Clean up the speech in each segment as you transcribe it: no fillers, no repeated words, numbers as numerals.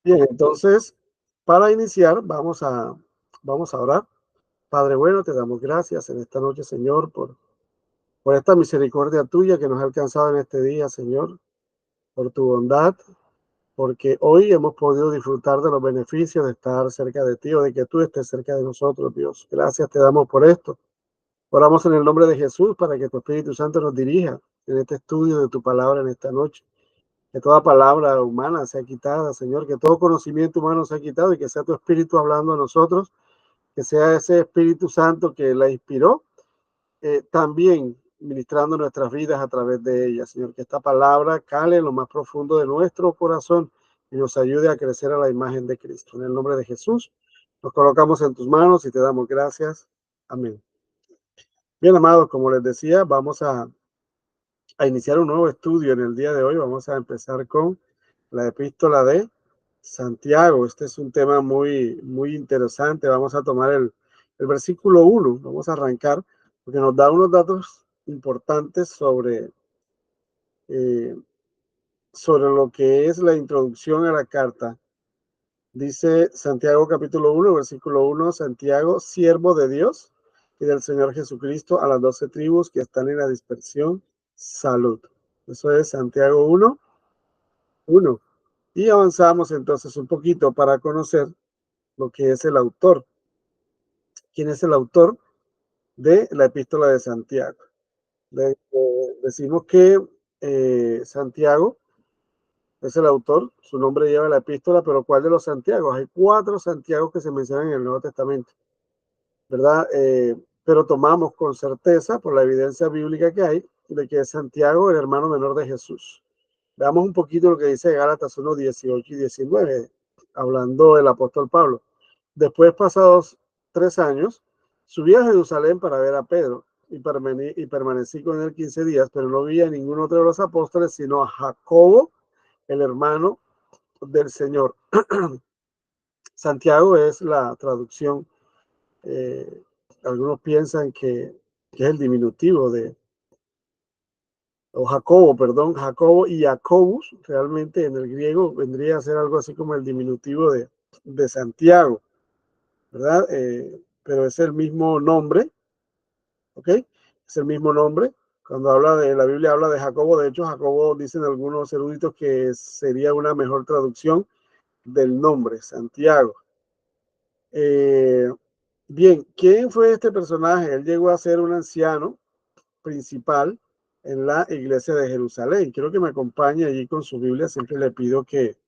Bien, entonces, para iniciar, vamos a orar. Padre bueno, te damos gracias en esta noche, Señor, por esta misericordia tuya que nos ha alcanzado en este día, Señor, por tu bondad, porque hoy hemos podido disfrutar de los beneficios de estar cerca de ti o de que tú estés cerca de nosotros, Dios. Gracias te damos por esto. Oramos en el nombre de Jesús para que tu Espíritu Santo nos dirija en este estudio de tu palabra en esta noche. Que toda palabra humana sea quitada, Señor, que todo conocimiento humano sea quitado y que sea tu Espíritu hablando a nosotros, que sea ese Espíritu Santo que la inspiró, también ministrando nuestras vidas a través de ella, Señor, que esta palabra cale en lo más profundo de nuestro corazón y nos ayude a crecer a la imagen de Cristo. En el nombre de Jesús, nos colocamos en tus manos y te damos gracias. Amén. Bien, amados, como les decía, vamos a iniciar un nuevo estudio en el día de hoy. Vamos a empezar con la epístola de Santiago. Este es un tema muy interesante. Vamos a tomar el versículo 1. Vamos a arrancar porque nos da unos datos importantes eh, sobre lo que es la introducción a la carta. Dice Santiago capítulo 1, versículo 1, Santiago, siervo de Dios y del Señor Jesucristo, a las 12 tribus que están en la dispersión, salud. Eso es Santiago 1, 1. Y avanzamos entonces un poquito para conocer lo que es el autor. ¿Quién es el autor de la epístola de Santiago? Decimos que Santiago es el autor, su nombre lleva la epístola, pero ¿cuál de los Santiagos? Hay 4 Santiagos que se mencionan en el Nuevo Testamento, ¿verdad? Pero tomamos con certeza, por la evidencia bíblica que hay, de que es Santiago, el hermano menor de Jesús. Veamos un poquito lo que dice Gálatas 1, 18 y 19, hablando el apóstol Pablo. Después, pasados 3 años, subí a Jerusalén para ver a Pedro y permanecí con él 15 días, pero no vi a ningún otro de los apóstoles, sino a Jacobo, el hermano del Señor. Santiago es la traducción, eh, algunos piensan que es el diminutivo o Jacobo, perdón, Jacobo y Jacobus, realmente en el griego vendría a ser algo así como el diminutivo de Santiago, ¿verdad? Pero es el mismo nombre, ¿ok? Es el mismo nombre. Cuando habla de la Biblia, habla de Jacobo. De hecho, Jacobo dicen algunos eruditos que sería una mejor traducción del nombre, Santiago. Eh, bien, ¿quién fue este personaje? Él llegó a ser un anciano principal en la iglesia de Jerusalén. Quiero que me acompañe allí con su Biblia. Siempre le pido que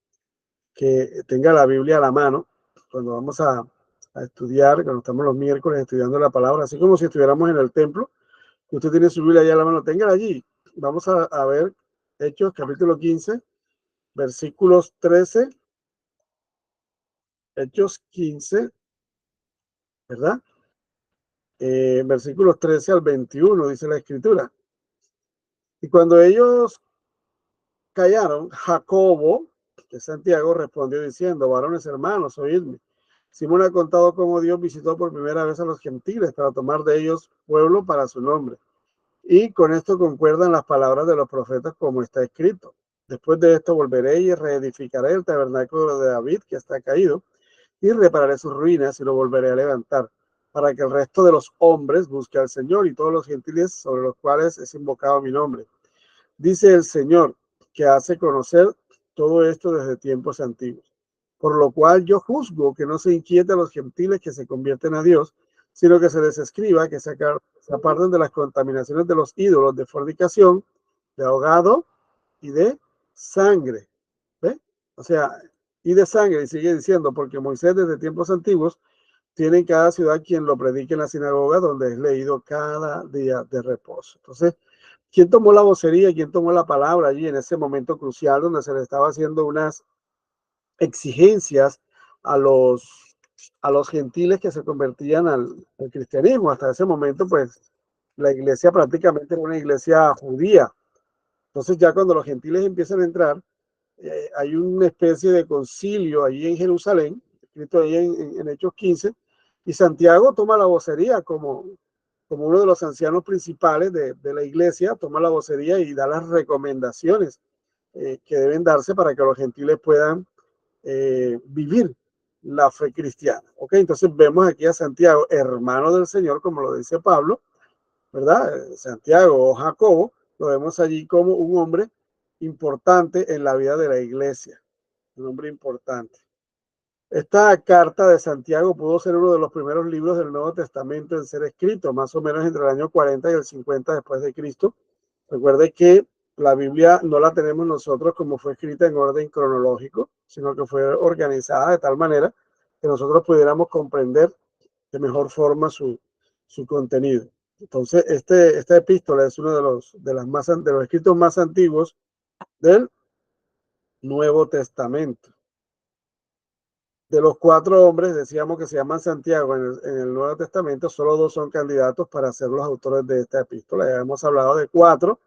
tenga la Biblia a la mano cuando vamos a estudiar, cuando estamos los miércoles estudiando la palabra, así como si estuviéramos en el templo. Usted tiene su Biblia allá a la mano, téngala allí. Vamos a ver Hechos capítulo 15, versículos 13, Hechos 15, ¿verdad? Versículos 13 al 21, dice la escritura. Y cuando ellos callaron, Jacobo, que Santiago, respondió diciendo: varones hermanos, oídme. Simón ha contado cómo Dios visitó por primera vez a los gentiles para tomar de ellos pueblo para su nombre. Y con esto concuerdan las palabras de los profetas como está escrito. Después de esto volveré y reedificaré el tabernáculo de David que está caído y repararé sus ruinas y lo volveré a levantar para que el resto de los hombres busque al Señor y todos los gentiles sobre los cuales es invocado mi nombre. Dice el Señor, que hace conocer todo esto desde tiempos antiguos. Por lo cual yo juzgo que no se inquieten a los gentiles que se convierten a Dios, sino que se les escriba que se aparten de las contaminaciones de los ídolos de fornicación, de ahogado y de sangre. ¿Ve? O sea, y de sangre, y sigue diciendo, porque Moisés desde tiempos antiguos tiene en cada ciudad quien lo predique en la sinagoga, donde es leído cada día de reposo. Entonces, ¿quién tomó la vocería? ¿Quién tomó la palabra allí en ese momento crucial donde se le estaba haciendo unas exigencias a los gentiles que se convertían al cristianismo? Hasta ese momento, pues, la iglesia prácticamente era una iglesia judía. Entonces, ya cuando los gentiles empiezan a entrar, hay una especie de concilio allí en Jerusalén, escrito ahí en Hechos 15, y Santiago toma la vocería como uno de los ancianos principales de la iglesia, toma la vocería y da las recomendaciones que deben darse para que los gentiles puedan vivir la fe cristiana. ¿Ok? Entonces vemos aquí a Santiago, hermano del Señor, como lo dice Pablo, ¿verdad? Santiago o Jacobo, lo vemos allí como un hombre importante en la vida de la iglesia, un hombre importante. Esta carta de Santiago pudo ser uno de los primeros libros del Nuevo Testamento en ser escrito, más o menos entre el año 40 y el 50 después de Cristo. Recuerde que la Biblia no la tenemos nosotros como fue escrita en orden cronológico, sino que fue organizada de tal manera que nosotros pudiéramos comprender de mejor forma su contenido. Entonces, esta epístola es uno de los escritos más antiguos del Nuevo Testamento. De los 4 hombres, decíamos que se llaman Santiago en el Nuevo Testamento, solo 2 son candidatos para ser los autores de esta epístola. Ya hemos hablado de 4,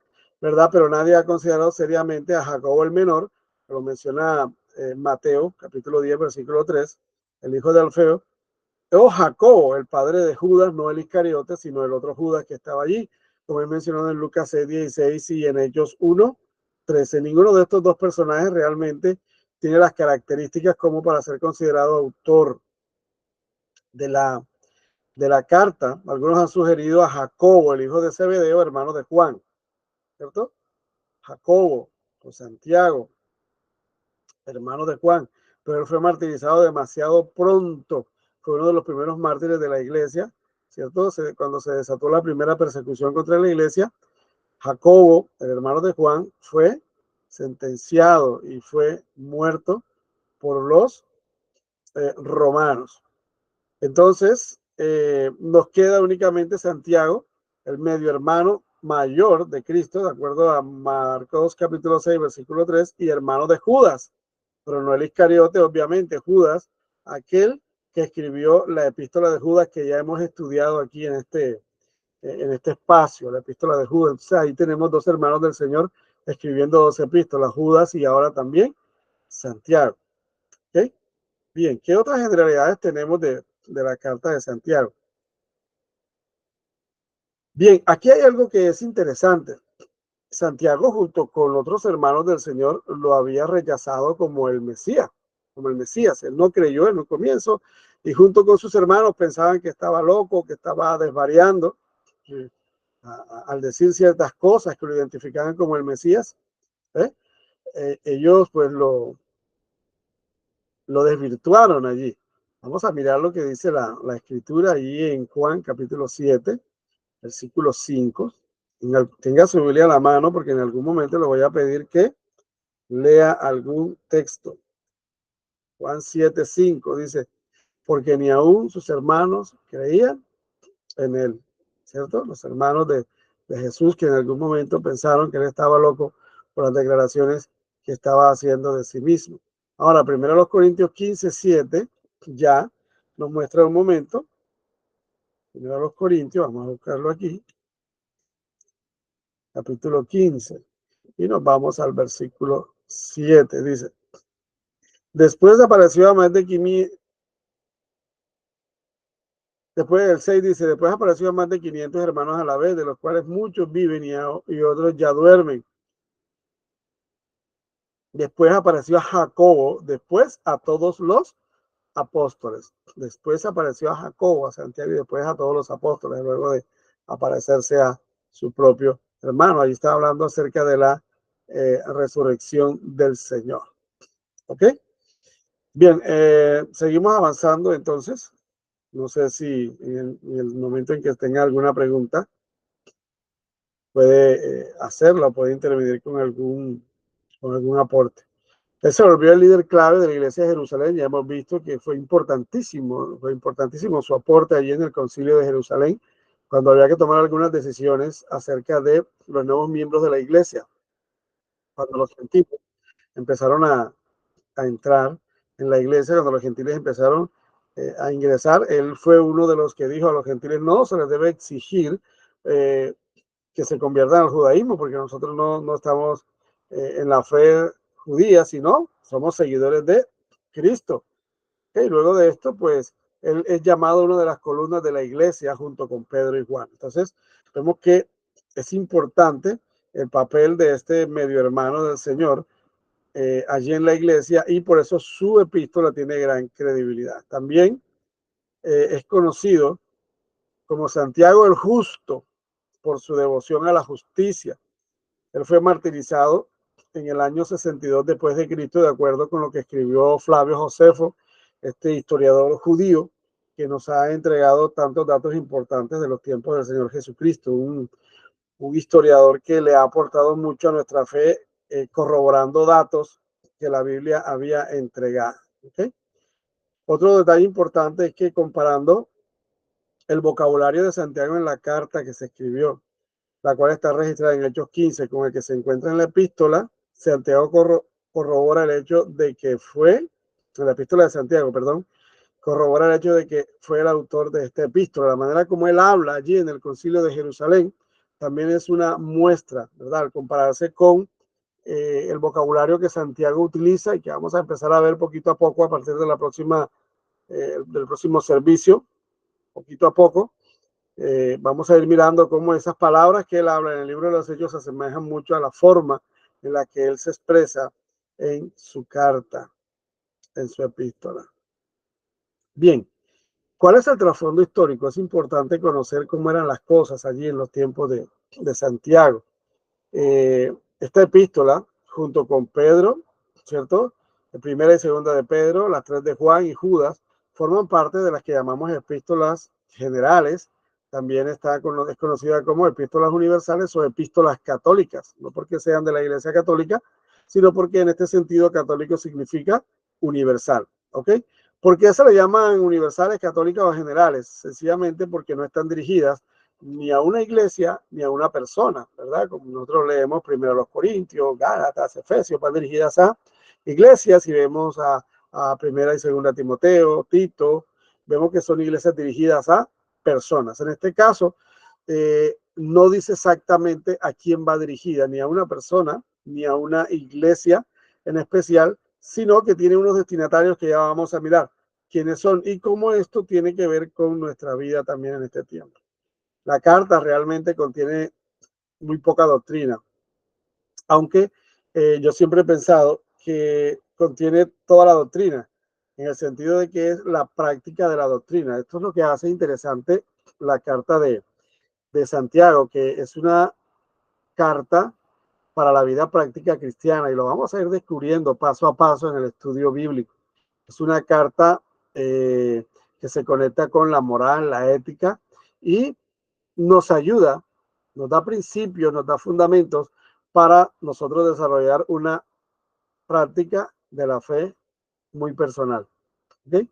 ¿verdad? Pero nadie ha considerado seriamente a Jacobo el menor, lo menciona Mateo, capítulo 10, versículo 3, el hijo de Alfeo, o Jacobo, el padre de Judas, no el Iscariote, sino el otro Judas que estaba allí, como he mencionado en Lucas 6, 16 y en Hechos 1, 13. Ninguno de estos 2 personajes realmente tiene las características como para ser considerado autor de la carta. Algunos han sugerido a Jacobo, el hijo de Zebedeo, hermano de Juan, ¿cierto? Jacobo o Santiago, hermano de Juan, pero él fue martirizado demasiado pronto. Fue uno de los primeros mártires de la iglesia, ¿cierto? Cuando se desató la primera persecución contra la iglesia, Jacobo, el hermano de Juan, fue sentenciado y fue muerto por los romanos. Entonces, nos queda únicamente Santiago, el medio hermano mayor de Cristo, de acuerdo a Marcos capítulo 6, versículo 3, y hermano de Judas, pero no el Iscariote, obviamente, Judas, aquel que escribió la epístola de Judas que ya hemos estudiado aquí en este espacio, la epístola de Judas. Entonces, ahí tenemos 2 hermanos del Señor escribiendo 2 epístolas, Judas y ahora también Santiago. ¿Okay? Bien, ¿qué otras generalidades tenemos de la carta de Santiago? Bien, aquí hay algo que es interesante. Santiago, junto con otros hermanos del Señor, lo había rechazado como el Mesías, como el Mesías. Él no creyó en un comienzo y junto con sus hermanos pensaban que estaba loco, que estaba desvariando al decir ciertas cosas que lo identificaban como el Mesías. ¿eh? Ellos pues lo desvirtuaron allí. Vamos a mirar lo que dice la escritura allí en Juan capítulo 7, versículo 5. Tenga su Biblia a la mano porque en algún momento le voy a pedir que lea algún texto. Juan 7, 5 dice, porque ni aún sus hermanos creían en él, ¿cierto? Los hermanos de Jesús que en algún momento pensaron que él estaba loco por las declaraciones que estaba haciendo de sí mismo. Ahora, 1 Corintios 15, 7 ya nos muestra un momento. 1 Corintios, vamos a buscarlo aquí, capítulo 15, y nos vamos al versículo 7, dice, después apareció a más de 500, después del 6 dice, después apareció a más de 500 hermanos a la vez, de los cuales muchos viven y otros ya duermen. Después apareció a Jacobo, después a todos los apóstoles. Después apareció a Jacobo, a Santiago y después a todos los apóstoles, luego de aparecerse a su propio hermano. Ahí está hablando acerca de la resurrección del Señor. ¿Ok? Bien, seguimos avanzando entonces. No sé si en el momento en que tenga alguna pregunta puede hacerla, puede intervenir con algún aporte. Él se volvió el líder clave de la iglesia de Jerusalén. Ya hemos visto que fue importantísimo su aporte allí en el concilio de Jerusalén, cuando había que tomar algunas decisiones acerca de los nuevos miembros de la iglesia. Cuando los gentiles empezaron a entrar en la iglesia, cuando los gentiles empezaron a ingresar, él fue uno de los que dijo a los gentiles, no se les debe exigir que se conviertan al judaísmo, porque nosotros no estamos en la fe judía, sino somos seguidores de Cristo. Y luego de esto, pues, él es llamado una de las columnas de la iglesia junto con Pedro y Juan. Entonces, vemos que es importante el papel de este medio hermano del Señor, allí en la iglesia, y por eso su epístola tiene gran credibilidad. También es conocido como Santiago el Justo por su devoción a la justicia. Él fue martirizado en el año 62 después de Cristo, de acuerdo con lo que escribió Flavio Josefo, este historiador judío que nos ha entregado tantos datos importantes de los tiempos del Señor Jesucristo, un historiador que le ha aportado mucho a nuestra fe, corroborando datos que la Biblia había entregado. ¿Okay? Otro detalle importante es que comparando el vocabulario de Santiago en la carta que se escribió, la cual está registrada en Hechos 15, con el que se encuentra en la epístola, Santiago corrobora el hecho de que fue, en la epístola de Santiago, perdón, corrobora el hecho de que fue el autor de esta epístola. La manera como él habla allí en el Concilio de Jerusalén también es una muestra, ¿verdad? Al compararse con el vocabulario que Santiago utiliza y que vamos a empezar a ver poquito a poco a partir de la próxima, del próximo servicio, poquito a poco. Vamos a ir mirando cómo esas palabras que él habla en el libro de los Hechos se asemejan mucho a la forma en la que él se expresa en su carta, en su epístola. Bien, ¿cuál es el trasfondo histórico? Es importante conocer cómo eran las cosas allí en los tiempos de Santiago. Esta epístola, junto con Pedro, ¿cierto? La primera y segunda de Pedro, las tres de Juan y Judas, forman parte de las que llamamos epístolas generales. También es conocida como epístolas universales o epístolas católicas, no porque sean de la Iglesia Católica, sino porque en este sentido católico significa universal, ¿ok? ¿Por qué se le llaman universales, católicas o generales? Sencillamente porque no están dirigidas ni a una iglesia ni a una persona, ¿verdad? Como nosotros leemos primero los Corintios, Gálatas, Efesios, van dirigidas a iglesias, y vemos a primera y segunda Timoteo, Tito, vemos que son iglesias dirigidas a personas. En este caso, no dice exactamente a quién va dirigida, ni a una persona, ni a una iglesia en especial, sino que tiene unos destinatarios que ya vamos a mirar quiénes son y cómo esto tiene que ver con nuestra vida también en este tiempo. La carta realmente contiene muy poca doctrina, aunque yo siempre he pensado que contiene toda la doctrina, en el sentido de que es la práctica de la doctrina. Esto es lo que hace interesante la carta de Santiago, que es una carta para la vida práctica cristiana, y lo vamos a ir descubriendo paso a paso en el estudio bíblico. Es una carta que se conecta con la moral, la ética, y nos ayuda, nos da principios, nos da fundamentos para nosotros desarrollar una práctica de la fe muy personal. ¿Okay?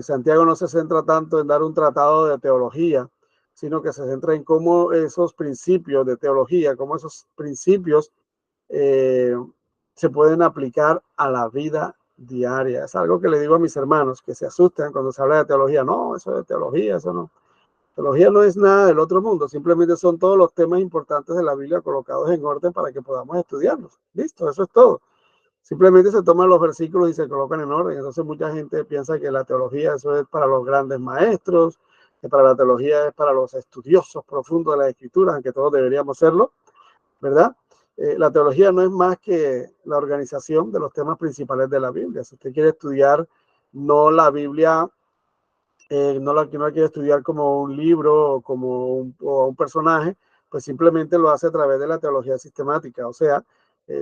Santiago no se centra tanto en dar un tratado de teología, sino que se centra en cómo esos principios de teología, cómo esos principios se pueden aplicar a la vida diaria. Es algo que le digo a mis hermanos que se asustan cuando se habla de teología. No, eso de teología, eso no. Teología no es nada del otro mundo, simplemente son todos los temas importantes de la Biblia colocados en orden para que podamos estudiarlos. Listo, eso es todo. Simplemente se toman los versículos y se colocan en orden. Entonces mucha gente piensa que la teología eso es para los grandes maestros, que para la teología es para los estudiosos profundos de la Escritura, aunque todos deberíamos serlo, ¿verdad? La teología no es más que la organización de los temas principales de la Biblia. Si usted quiere estudiar no la Biblia, no la quiere estudiar como un libro o como un personaje, pues simplemente lo hace a través de la teología sistemática. O sea,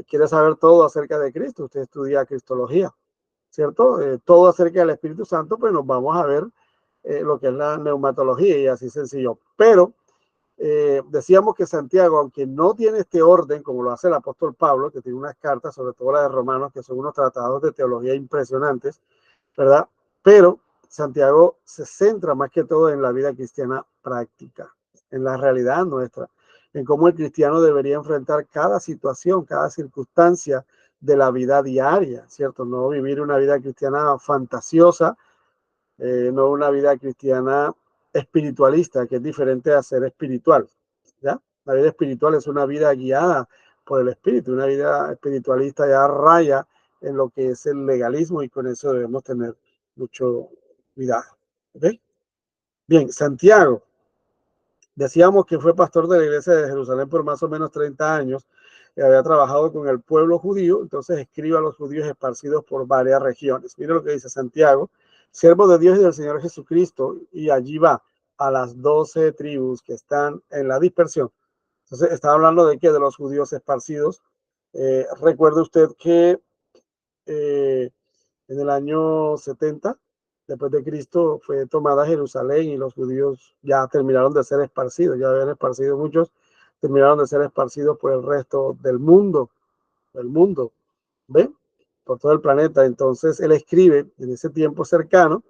quiere saber todo acerca de Cristo, usted estudia cristología, ¿cierto? Todo acerca del Espíritu Santo, pues nos vamos a ver lo que es la neumatología, y así sencillo. Pero decíamos que Santiago, aunque no tiene este orden como lo hace el apóstol Pablo, que tiene unas cartas, sobre todo la de Romanos, que son unos tratados de teología impresionantes, ¿verdad? Pero Santiago se centra más que todo en la vida cristiana práctica, en la realidad nuestra, en cómo el cristiano debería enfrentar cada situación, cada circunstancia de la vida diaria, ¿cierto? No vivir una vida cristiana fantasiosa, no una vida cristiana espiritualista, que es diferente a ser espiritual, ¿ya? La vida espiritual es una vida guiada por el Espíritu, una vida espiritualista ya raya en lo que es el legalismo, y con eso debemos tener mucho cuidado. ¿Okay? Bien, Santiago, decíamos que fue pastor de la iglesia de Jerusalén por más o menos 30 años. había trabajado con el pueblo judío, entonces escribe a los judíos esparcidos por varias regiones. Mire lo que dice Santiago, siervo de Dios y del Señor Jesucristo, y allí va a las 12 tribus que están en la dispersión. Entonces, está hablando de que de los judíos esparcidos. Recuerde usted que en el año 70, después de Cristo, fue tomada Jerusalén y los judíos ya terminaron de ser esparcidos, ya habían esparcido muchos, terminaron de ser esparcidos por el resto del mundo, ¿ven? Por todo el planeta. Entonces, él escribe en ese tiempo cercano,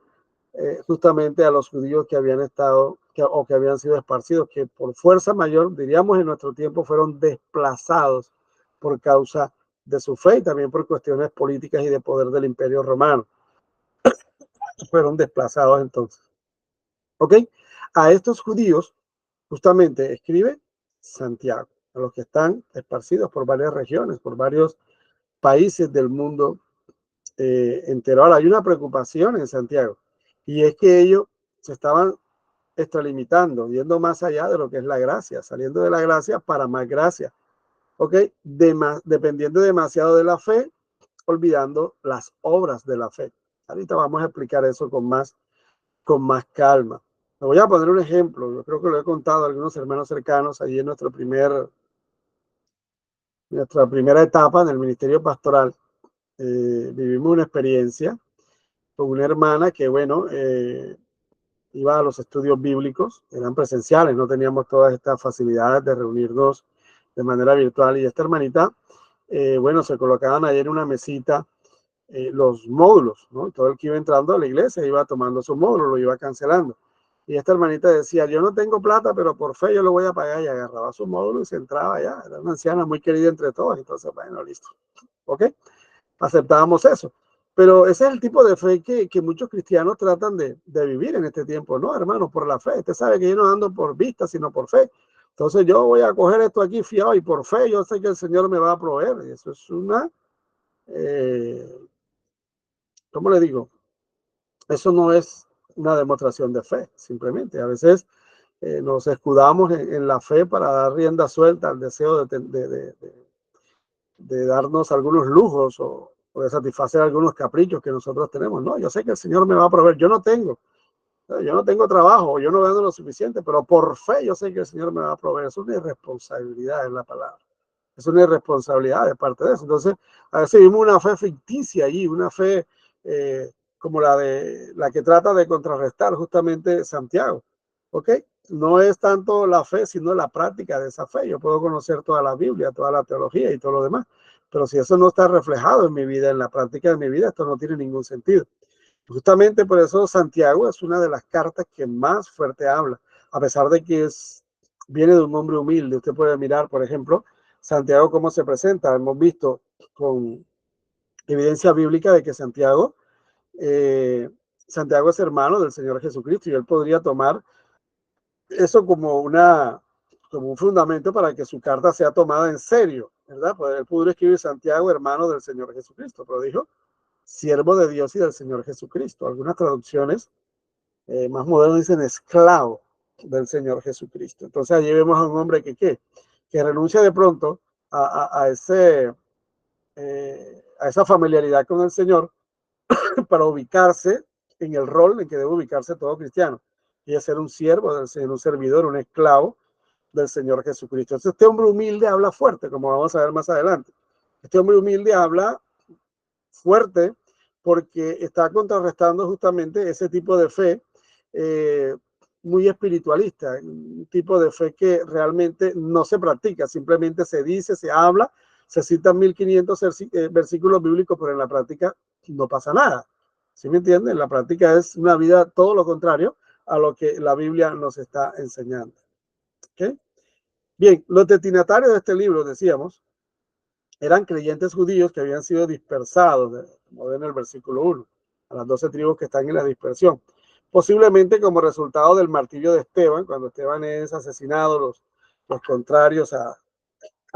justamente a los judíos que habían estado o que habían sido esparcidos, que por fuerza mayor, diríamos en nuestro tiempo, fueron desplazados por causa de su fe y también por cuestiones políticas y de poder del Imperio Romano. Fueron desplazados entonces. ¿Ok? A estos judíos justamente escribe Santiago, a los que están esparcidos por varias regiones, por varios países del mundo entero. Ahora, hay una preocupación en Santiago, y es que ellos se estaban extralimitando, yendo más allá de lo que es la gracia, saliendo de la gracia para más gracia, ¿ok? Dependiendo demasiado de la fe, olvidando las obras de la fe. Ahorita vamos a explicar eso con más calma. Me voy a poner un ejemplo, yo creo que lo he contado a algunos hermanos cercanos allí en nuestra primera etapa en el ministerio pastoral. Vivimos una experiencia con una hermana que, bueno, iba a los estudios bíblicos, eran presenciales, no teníamos todas estas facilidades de reunirnos de manera virtual, y esta hermanita, bueno, se colocaban ahí en una mesita los módulos, ¿no? Todo el que iba entrando a la iglesia iba tomando su módulo, lo iba cancelando. Y esta hermanita decía, yo no tengo plata, pero por fe yo lo voy a pagar, y agarraba su módulo y se entraba allá. Era una anciana muy querida entre todos, entonces, bueno, listo. ¿Ok? Aceptábamos eso. Pero ese es el tipo de fe que muchos cristianos tratan de vivir en este tiempo. No, hermano, por la fe. Usted sabe que yo no ando por vista, sino por fe. Entonces yo voy a coger esto aquí fiado y por fe yo sé que el Señor me va a proveer. Y eso es ¿cómo le digo? Eso no es una demostración de fe, simplemente. A veces nos escudamos en la fe para dar rienda suelta al deseo de darnos algunos lujos o de satisfacer algunos caprichos que nosotros tenemos. No, yo sé que el Señor me va a proveer. Yo no tengo trabajo, yo no gano lo suficiente, pero por fe yo sé que el Señor me va a proveer. Es una irresponsabilidad en la palabra. Es una irresponsabilidad de parte de eso. Entonces, a veces vimos una fe ficticia allí, una fe como la que trata de contrarrestar justamente Santiago. ¿Ok? No es tanto la fe, sino la práctica de esa fe. Yo puedo conocer toda la Biblia, toda la teología y todo lo demás, pero si eso no está reflejado en mi vida, en la práctica de mi vida, esto no tiene ningún sentido. Justamente por eso Santiago es una de las cartas que más fuerte habla, a pesar de que viene de un hombre humilde. Usted puede mirar, por ejemplo, Santiago cómo se presenta. Hemos visto con evidencia bíblica de que Santiago es hermano del Señor Jesucristo, y él podría tomar eso como un fundamento para que su carta sea tomada en serio, ¿verdad? Pues él pudo escribir Santiago, hermano del Señor Jesucristo, pero dijo siervo de Dios y del Señor Jesucristo. Algunas traducciones más modernas dicen esclavo del Señor Jesucristo. Entonces allí vemos a un hombre que renuncia de pronto a esa familiaridad con el Señor para ubicarse en el rol en que debe ubicarse todo cristiano, y es ser un siervo del Señor, un servidor, un esclavo del Señor Jesucristo. Entonces, este hombre humilde habla fuerte, como vamos a ver más adelante. Este hombre humilde habla fuerte porque está contrarrestando justamente ese tipo de fe muy espiritualista, un tipo de fe que realmente no se practica, simplemente se dice, se habla, se citan 1500 versículos bíblicos, pero en la práctica no pasa nada. ¿Sí me entienden? En la práctica es una vida todo lo contrario a lo que la Biblia nos está enseñando. ¿Okay? Bien, los destinatarios de este libro, decíamos, eran creyentes judíos que habían sido dispersados, como ven en el versículo 1, a las 12 tribus que están en la dispersión, posiblemente como resultado del martirio de Esteban. Cuando Esteban es asesinado, los contrarios a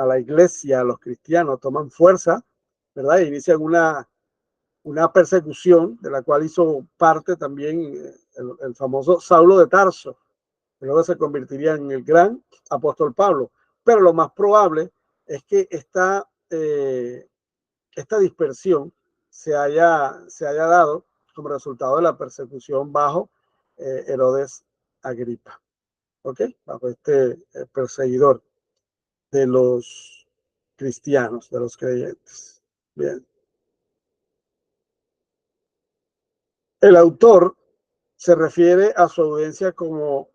la iglesia, a los cristianos, toman fuerza, ¿verdad? E inician una persecución de la cual hizo parte también el famoso Saulo de Tarso, que luego se convertiría en el gran apóstol Pablo. Pero lo más probable es que esta dispersión se haya dado como resultado de la persecución bajo Herodes Agripa, ¿ok? Bajo este perseguidor de los cristianos, de los creyentes. Bien. El autor se refiere a su audiencia como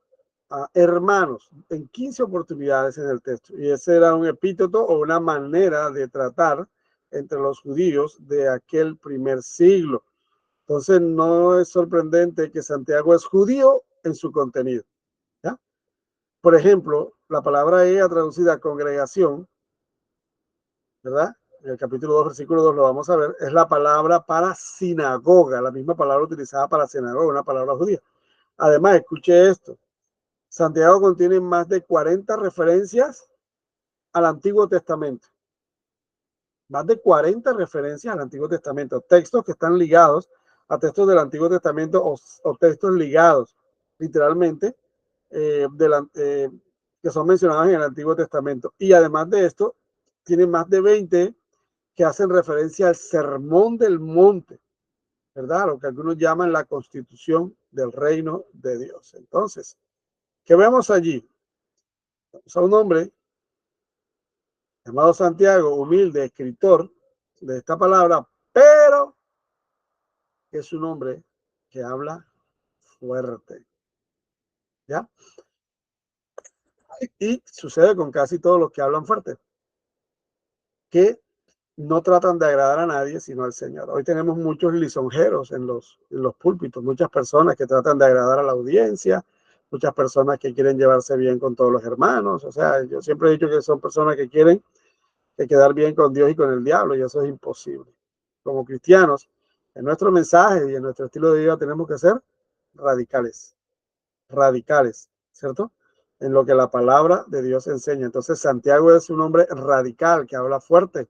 a hermanos en 15 oportunidades en el texto. Y ese era un epíteto o una manera de tratar entre los judíos de aquel primer siglo. Entonces no es sorprendente que Santiago es judío en su contenido, ¿ya? Por ejemplo, la palabra ella traducida congregación, ¿verdad? En el capítulo 2, versículo 2 lo vamos a ver, es la palabra para sinagoga, la misma palabra utilizada para sinagoga, una palabra judía. Además, escuche esto, Santiago contiene más de 40 referencias al Antiguo Testamento. Más de 40 referencias al Antiguo Testamento, textos que están ligados a textos del Antiguo Testamento o textos ligados literalmente que son mencionados en el Antiguo Testamento. Y además de esto, tiene más de 20 que hacen referencia al Sermón del Monte, ¿verdad? Lo que algunos llaman la constitución del reino de Dios. Entonces, ¿qué vemos allí? Vemos a un hombre llamado Santiago, humilde, escritor de esta palabra, pero es un hombre que habla fuerte, ¿ya? Y sucede con casi todos los que hablan fuerte, que no tratan de agradar a nadie, sino al Señor. Hoy tenemos muchos lisonjeros en los púlpitos, muchas personas que tratan de agradar a la audiencia, muchas personas que quieren llevarse bien con todos los hermanos. O sea, yo siempre he dicho que son personas que quieren quedar bien con Dios y con el diablo, y eso es imposible. Como cristianos, en nuestro mensaje y en nuestro estilo de vida tenemos que ser radicales, radicales, ¿cierto? En lo que la palabra de Dios enseña. Entonces, Santiago es un hombre radical que habla fuerte,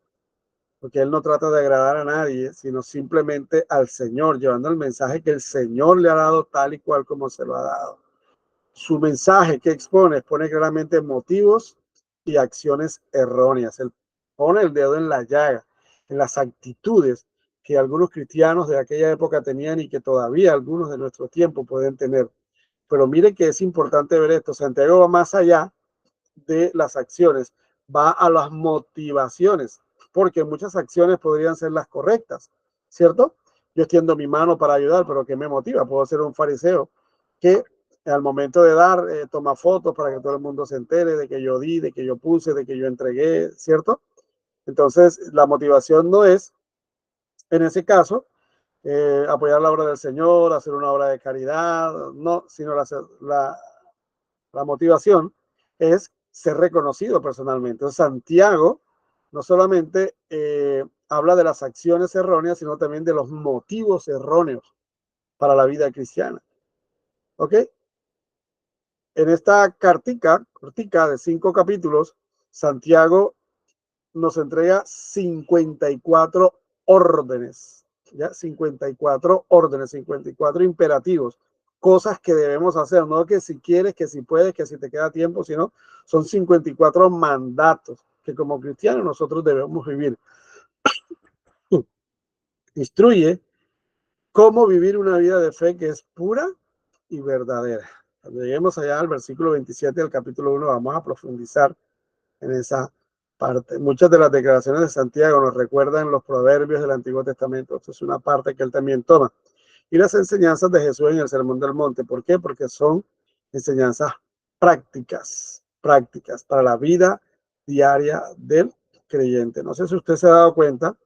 porque él no trata de agradar a nadie, sino simplemente al Señor, llevando el mensaje que el Señor le ha dado tal y cual como se lo ha dado. Su mensaje que expone claramente motivos y acciones erróneas. Él pone el dedo en la llaga, en las actitudes que algunos cristianos de aquella época tenían y que todavía algunos de nuestro tiempo pueden tener. Pero mire que es importante ver esto. Santiago va más allá de las acciones, va a las motivaciones, porque muchas acciones podrían ser las correctas, ¿cierto? Yo extiendo mi mano para ayudar, pero ¿qué me motiva? Puedo ser un fariseo que al momento de dar, toma fotos para que todo el mundo se entere de que yo di, de que yo puse, de que yo entregué, ¿cierto? Entonces, la motivación no es, en ese caso, apoyar la obra del Señor, hacer una obra de caridad, no, sino la motivación es ser reconocido personalmente. Entonces, Santiago no solamente habla de las acciones erróneas, sino también de los motivos erróneos para la vida cristiana. ¿Ok? En esta cartica de 5 capítulos, Santiago nos entrega 54 órdenes, ¿ya? 54 órdenes, 54 imperativos, cosas que debemos hacer, no que si quieres, que si puedes, que si te queda tiempo, sino son 54 mandatos que como cristianos nosotros debemos vivir. Instruye cómo vivir una vida de fe que es pura y verdadera. Cuando lleguemos allá al versículo 27 del capítulo 1, vamos a profundizar en esa parte. Muchas de las declaraciones de Santiago nos recuerdan los proverbios del Antiguo Testamento. Esto es una parte que él también toma. Y las enseñanzas de Jesús en el Sermón del Monte. ¿Por qué? Porque son enseñanzas prácticas para la vida diaria del creyente. No sé si usted se ha dado cuenta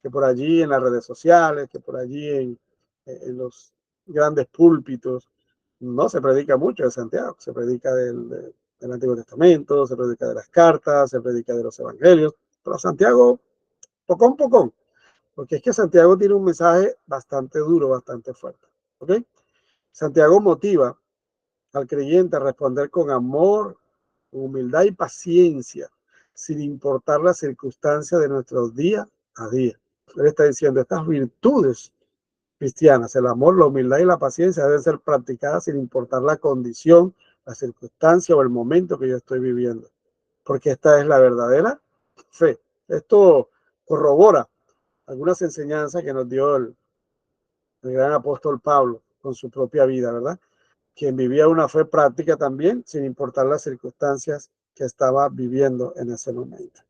que por allí en las redes sociales, que por allí en los grandes púlpitos, no se predica mucho de Santiago, se predica del Antiguo Testamento, se predica de las cartas, se predica de los evangelios, pero Santiago, pocón, porque es que Santiago tiene un mensaje bastante duro, bastante fuerte, ¿ok? Santiago motiva al creyente a responder con amor, humildad y paciencia, sin importar las circunstancias de nuestro día a día. Él está diciendo, estas virtudes cristianas, el amor, la humildad y la paciencia deben ser practicadas sin importar la condición, la circunstancia o el momento que yo estoy viviendo, porque esta es la verdadera fe. Esto corrobora algunas enseñanzas que nos dio el gran apóstol Pablo con su propia vida, ¿verdad? Quien vivía una fe práctica también, sin importar las circunstancias que estaba viviendo en ese momento.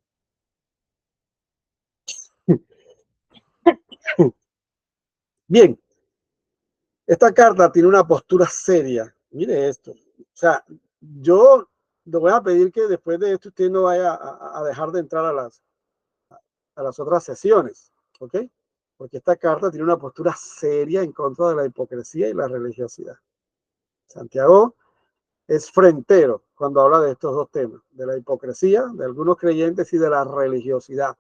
Bien, esta carta tiene una postura seria. Mire esto. O sea, yo le voy a pedir que después de esto usted no vaya a dejar de entrar a las otras sesiones, ¿ok? Porque esta carta tiene una postura seria en contra de la hipocresía y la religiosidad. Santiago es frentero cuando habla de estos dos temas, de la hipocresía de algunos creyentes y de la religiosidad,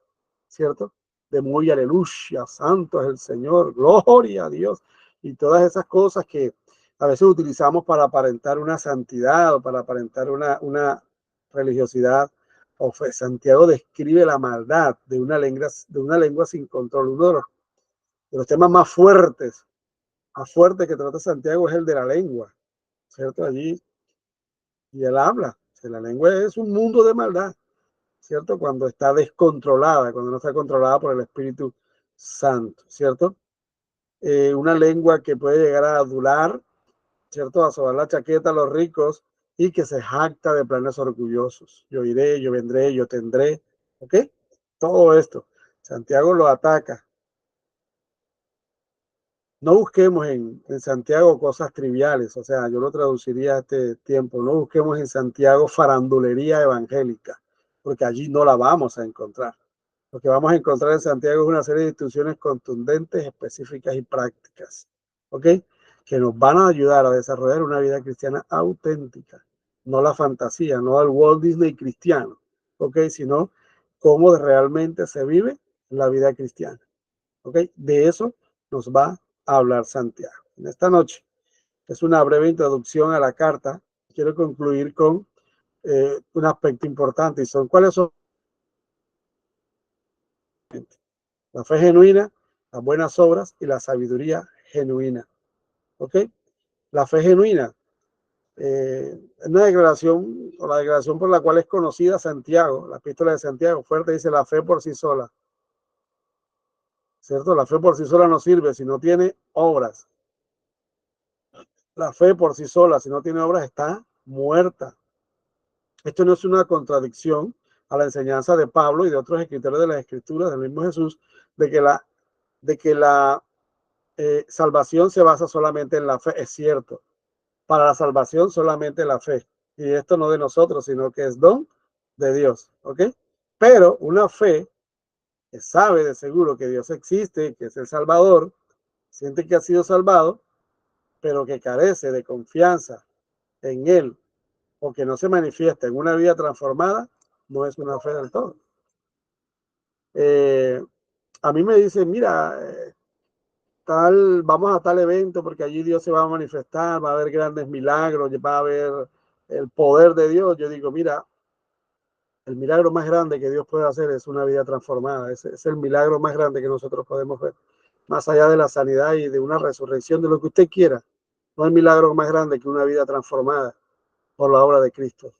¿cierto? De muy aleluya, santo es el Señor, gloria a Dios, y todas esas cosas que a veces utilizamos para aparentar una santidad o para aparentar una religiosidad. O fe. Santiago describe la maldad de una lengua sin control. Uno de los temas más fuertes que trata Santiago es el de la lengua, ¿cierto? Allí y él habla. La lengua es un mundo de maldad, ¿cierto? Cuando está descontrolada, cuando no está controlada por el Espíritu Santo, ¿cierto? Una lengua que puede llegar a adular, ¿cierto? A sobar la chaqueta a los ricos y que se jacta de planes orgullosos. Yo iré, yo vendré, yo tendré, ¿ok? Todo esto. Santiago lo ataca. No busquemos en Santiago cosas triviales, o sea, yo lo traduciría a este tiempo, no busquemos en Santiago farandulería evangélica, porque allí no la vamos a encontrar. Lo que vamos a encontrar en Santiago es una serie de instrucciones contundentes, específicas y prácticas, ¿ok? Que nos van a ayudar a desarrollar una vida cristiana auténtica, no la fantasía, no el Walt Disney cristiano, ¿ok? Sino cómo realmente se vive la vida cristiana, ¿ok? De eso nos va a hablar Santiago. En esta noche es una breve introducción a la carta. Quiero concluir con un aspecto importante y son cuáles son la fe genuina, las buenas obras y la sabiduría genuina. ¿Ok? La fe genuina es una declaración o la declaración por la cual es conocida Santiago, la epístola de Santiago. Fuerte dice la fe por sí sola. ¿Cierto? La fe por sí sola no sirve si no tiene obras. La fe por sí sola, si no tiene obras, está muerta. Esto no es una contradicción a la enseñanza de Pablo y de otros escritores de las Escrituras, del mismo Jesús, de que la salvación se basa solamente en la fe. Es cierto, para la salvación solamente la fe. Y esto no de nosotros, sino que es don de Dios. ¿Ok? Pero una fe que sabe de seguro que Dios existe, que es el Salvador, siente que ha sido salvado, pero que carece de confianza en Él o que no se manifiesta en una vida transformada, no es una fe del todo. A mí me dicen, mira, vamos a tal evento porque allí Dios se va a manifestar, va a haber grandes milagros, va a haber el poder de Dios. Yo digo, mira, el milagro más grande que Dios puede hacer es una vida transformada. Es el milagro más grande que nosotros podemos ver. Más allá de la sanidad y de una resurrección, de lo que usted quiera. No hay milagro más grande que una vida transformada por la obra de Cristo.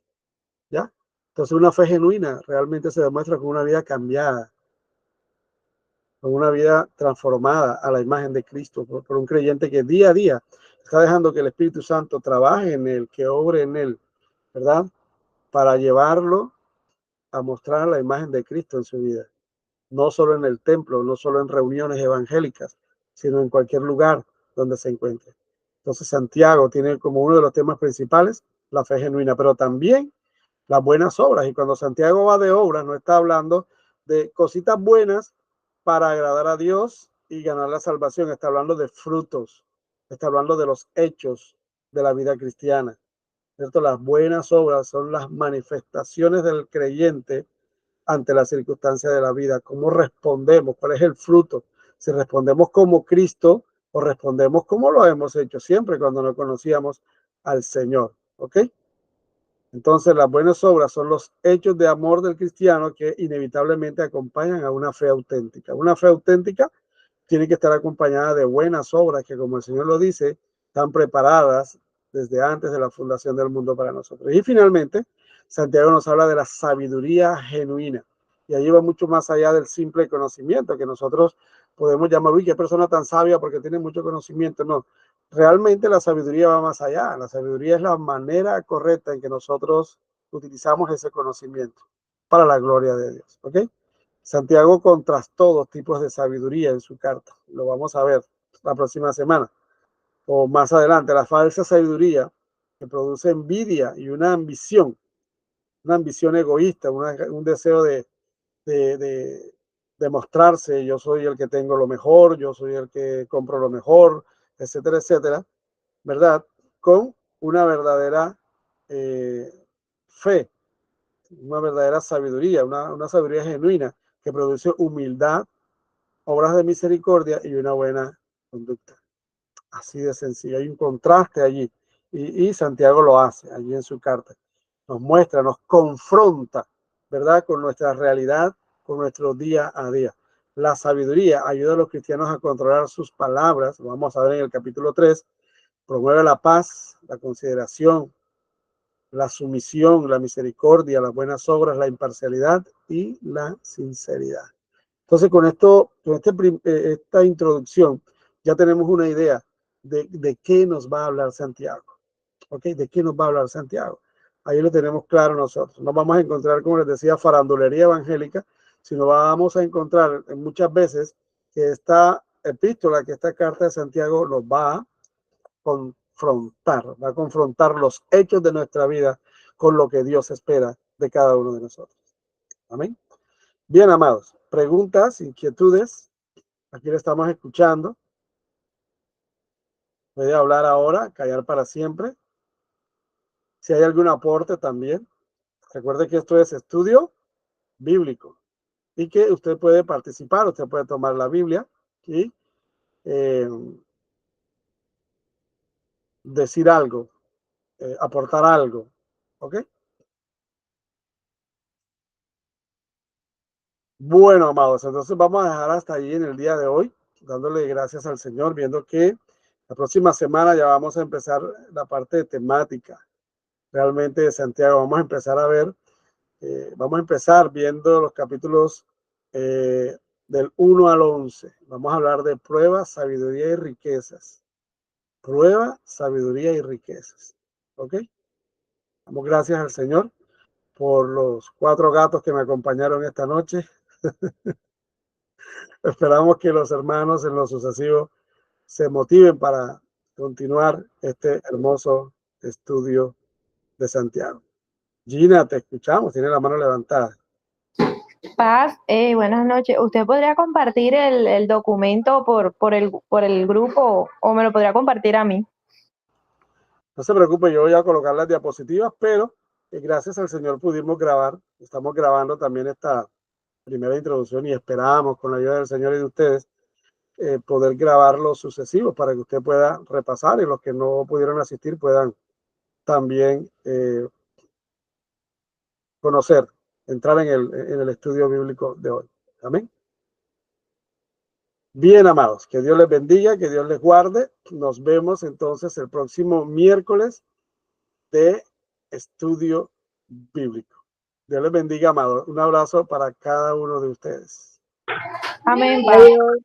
¿Ya? Entonces una fe genuina realmente se demuestra con una vida cambiada, con una vida transformada a la imagen de Cristo, por un creyente que día a día está dejando que el Espíritu Santo trabaje en él, que obre en él, ¿verdad? Para llevarlo a mostrar la imagen de Cristo en su vida. No solo en el templo, no solo en reuniones evangélicas, sino en cualquier lugar donde se encuentre. Entonces Santiago tiene como uno de los temas principales la fe genuina, pero también las buenas obras. Y cuando Santiago va de obras, no está hablando de cositas buenas para agradar a Dios y ganar la salvación. Está hablando de frutos, está hablando de los hechos de la vida cristiana. ¿Cierto? Las buenas obras son las manifestaciones del creyente ante las circunstancias de la vida. ¿Cómo respondemos? ¿Cuál es el fruto? Si respondemos como Cristo o respondemos como lo hemos hecho siempre cuando no conocíamos al Señor. ¿Ok? Entonces, las buenas obras son los hechos de amor del cristiano que inevitablemente acompañan a una fe auténtica. Una fe auténtica tiene que estar acompañada de buenas obras que, como el Señor lo dice, están preparadas desde antes de la fundación del mundo para nosotros. Y finalmente, Santiago nos habla de la sabiduría genuina. Y ahí va mucho más allá del simple conocimiento, que nosotros podemos llamar, uy, qué persona tan sabia porque tiene mucho conocimiento. No, realmente la sabiduría va más allá. La sabiduría es la manera correcta en que nosotros utilizamos ese conocimiento para la gloria de Dios. ¿Ok? Santiago contrastó dos tipos de sabiduría en su carta. Lo vamos a ver la próxima semana o más adelante. La falsa sabiduría que produce envidia y una ambición egoísta, un deseo de mostrarse, yo soy el que tengo lo mejor, yo soy el que compro lo mejor, etcétera, etcétera, ¿verdad? Con una verdadera fe, una verdadera sabiduría, una sabiduría genuina que produce humildad, obras de misericordia y una buena conducta. Así de sencillo, hay un contraste allí y Santiago lo hace allí en su carta. Nos muestra, nos confronta, ¿verdad? Con nuestra realidad, con nuestro día a día. La sabiduría ayuda a los cristianos a controlar sus palabras, lo vamos a ver en el capítulo 3, promueve la paz, la consideración, la sumisión, la misericordia, las buenas obras, la imparcialidad y la sinceridad. Entonces, con esto, esta introducción, ya tenemos una idea de qué nos va a hablar Santiago. ¿Ok? ¿De qué nos va a hablar Santiago? Ahí lo tenemos claro nosotros. No vamos a encontrar, como les decía, farandulería evangélica, sino vamos a encontrar muchas veces que esta epístola, que esta carta de Santiago nos va a confrontar los hechos de nuestra vida con lo que Dios espera de cada uno de nosotros. Amén. Bien, amados, preguntas, inquietudes, aquí le estamos escuchando. Puede hablar ahora, callar para siempre. Si hay algún aporte también, recuerde que esto es estudio bíblico y que usted puede participar, usted puede tomar la Biblia y decir algo, aportar algo. ¿Ok? Bueno, amados, entonces vamos a dejar hasta ahí en el día de hoy, dándole gracias al Señor, viendo que la próxima semana ya vamos a empezar la parte de temática realmente de Santiago. Vamos a empezar a ver, vamos a empezar viendo los capítulos del 1 al 11. Vamos a hablar de prueba, sabiduría y riquezas. Prueba, sabiduría y riquezas. ¿Ok? Damos gracias al Señor por los 4 gatos que me acompañaron esta noche. Esperamos que los hermanos en lo sucesivo se motiven para continuar este hermoso estudio de Santiago. Gina, te escuchamos, tiene la mano levantada. Paz, buenas noches. ¿Usted podría compartir el documento por el grupo o me lo podría compartir a mí? No se preocupe, yo voy a colocar las diapositivas, pero gracias al Señor pudimos grabar. Estamos grabando también esta primera introducción y esperamos con la ayuda del Señor y de ustedes poder grabar los sucesivos para que usted pueda repasar y los que no pudieron asistir puedan también conocer, entrar en el estudio bíblico de hoy. Amén. Bien, amados, que Dios les bendiga, que Dios les guarde. Nos vemos entonces el próximo miércoles de estudio bíblico. Dios les bendiga, amados. Un abrazo para cada uno de ustedes. Amén, Paz. Adiós.